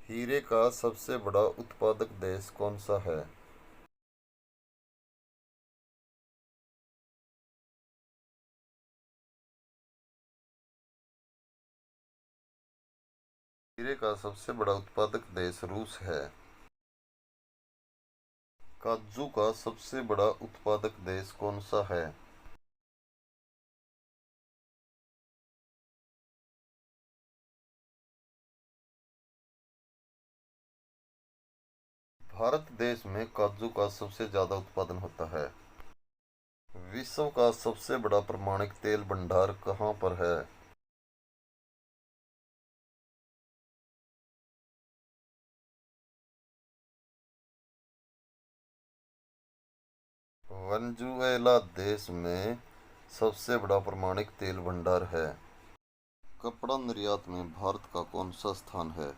हीरे का सबसे बड़ा उत्पादक देश कौन सा है? हीरे का सबसे बड़ा उत्पादक देश रूस है। काजू का सबसे बड़ा उत्पादक देश कौन सा है? भारत देश में काजू का सबसे ज्यादा उत्पादन होता है। विश्व का सबसे बड़ा प्रमाणिक तेल भंडार कहाँ पर है? वेनेजुएला देश में सबसे बड़ा प्रमाणिक तेल भंडार है। कपड़ा निर्यात में भारत का कौन सा स्थान है?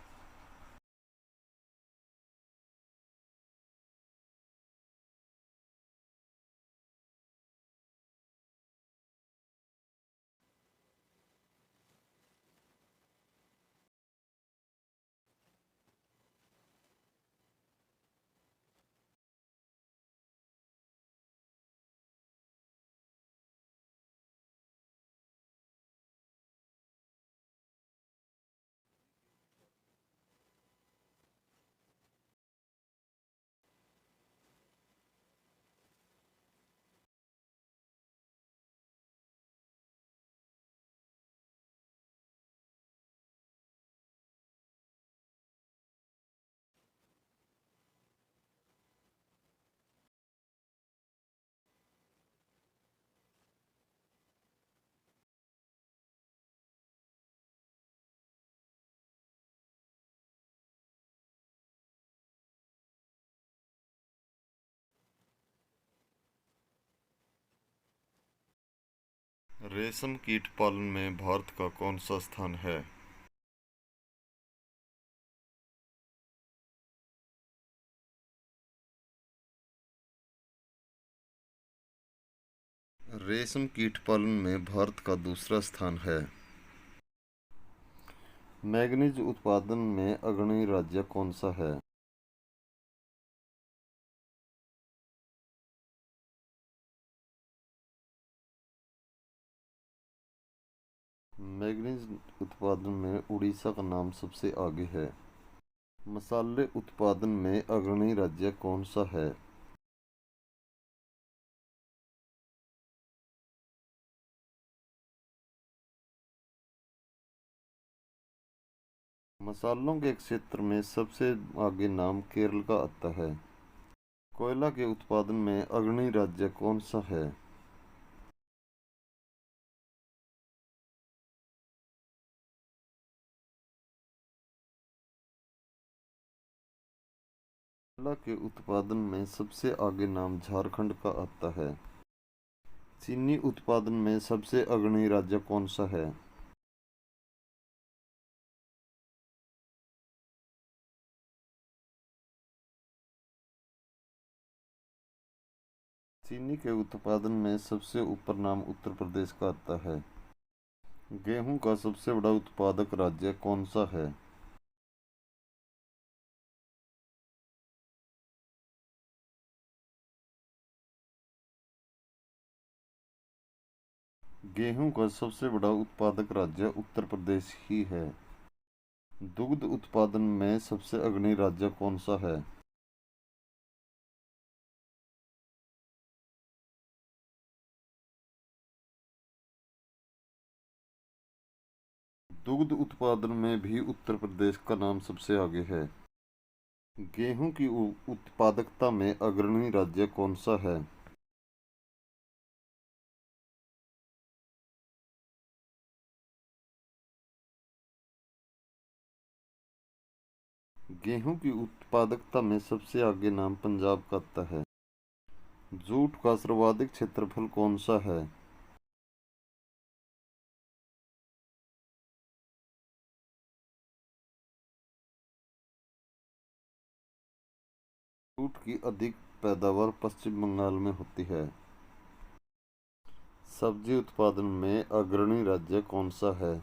रेशम कीट पालन में भारत का कौन सा स्थान है? रेशम कीट पालन में भारत का दूसरा स्थान है। मैंगनीज उत्पादन में अग्रणी राज्य कौन सा है? मैंगनीज उत्पादन में उड़ीसा का नाम सबसे आगे है। मसाले उत्पादन में अग्रणी राज्य कौन सा है? मसालों के क्षेत्र में सबसे आगे नाम केरल का आता है। कोयला के उत्पादन में अग्रणी राज्य कौन सा है? कोयला के उत्पादन में सबसे आगे नाम झारखंड का आता है। चीनी उत्पादन में सबसे अग्रणी राज्य कौन सा है? चीनी के उत्पादन में सबसे ऊपर नाम उत्तर प्रदेश का आता है। गेहूं का सबसे बड़ा उत्पादक राज्य कौन सा है? गेहूं का सबसे बड़ा उत्पादक राज्य उत्तर प्रदेश ही है। दुग्ध उत्पादन में सबसे अग्रणी राज्य कौन सा है? दुग्ध उत्पादन में भी उत्तर प्रदेश का नाम सबसे आगे है। गेहूं की उत्पादकता में अग्रणी राज्य कौन सा है? गेहूं की उत्पादकता में सबसे आगे नाम पंजाब का आता है। जूट का सर्वाधिक क्षेत्रफल कौन सा है? जूट की अधिक पैदावार पश्चिम बंगाल में होती है। सब्जी उत्पादन में अग्रणी राज्य कौन सा है?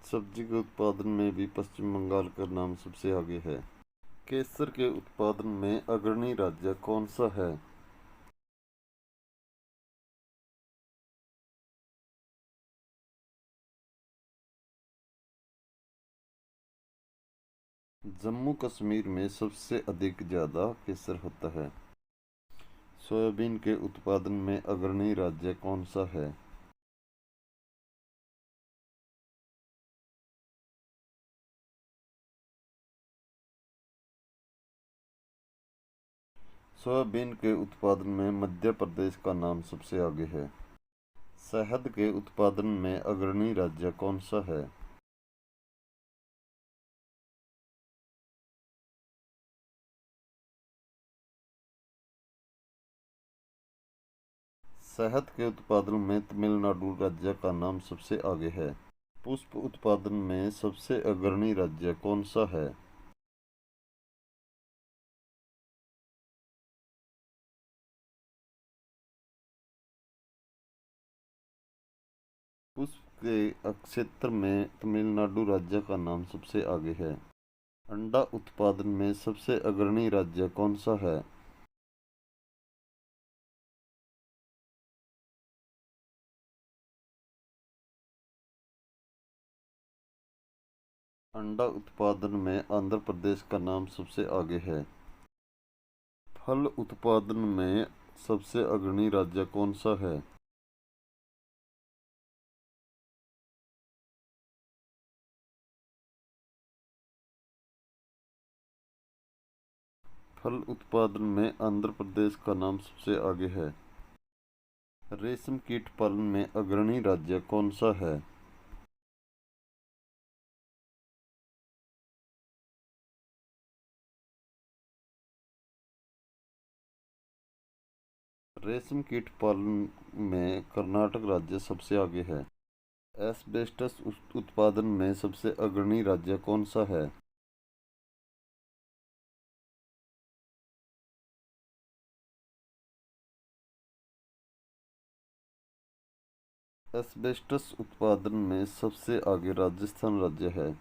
सब्जी के उत्पादन में भी पश्चिम बंगाल का नाम सबसे आगे है। केसर के उत्पादन में अग्रणी राज्य कौन सा है? जम्मू कश्मीर में सबसे अधिक ज़्यादा केसर होता है। सोयाबीन के उत्पादन में अग्रणी राज्य कौन सा है? सोयाबीन के उत्पादन में मध्य प्रदेश का नाम सबसे आगे है। शहद के उत्पादन में अग्रणी राज्य कौन सा है? शहद के उत्पादन में तमिलनाडु राज्य का नाम सबसे आगे है। पुष्प उत्पादन में सबसे अग्रणी राज्य कौन सा है? पुष्प के क्षेत्र में तमिलनाडु राज्य का नाम सबसे आगे है। अंडा उत्पादन में सबसे अग्रणी राज्य कौन सा है? अंडा उत्पादन में आंध्र प्रदेश का नाम सबसे आगे है। फल उत्पादन में सबसे अग्रणी राज्य कौन सा है? फल उत्पादन में आंध्र प्रदेश का नाम सबसे आगे है। रेशम कीट पालन में अग्रणी राज्य कौन सा है? रेशम कीट पालन में कर्नाटक राज्य सबसे आगे है। एस्बेस्टस उत्पादन में सबसे अग्रणी राज्य कौन सा है? एस्बेस्टस उत्पादन में सबसे आगे राजस्थान राज्य है।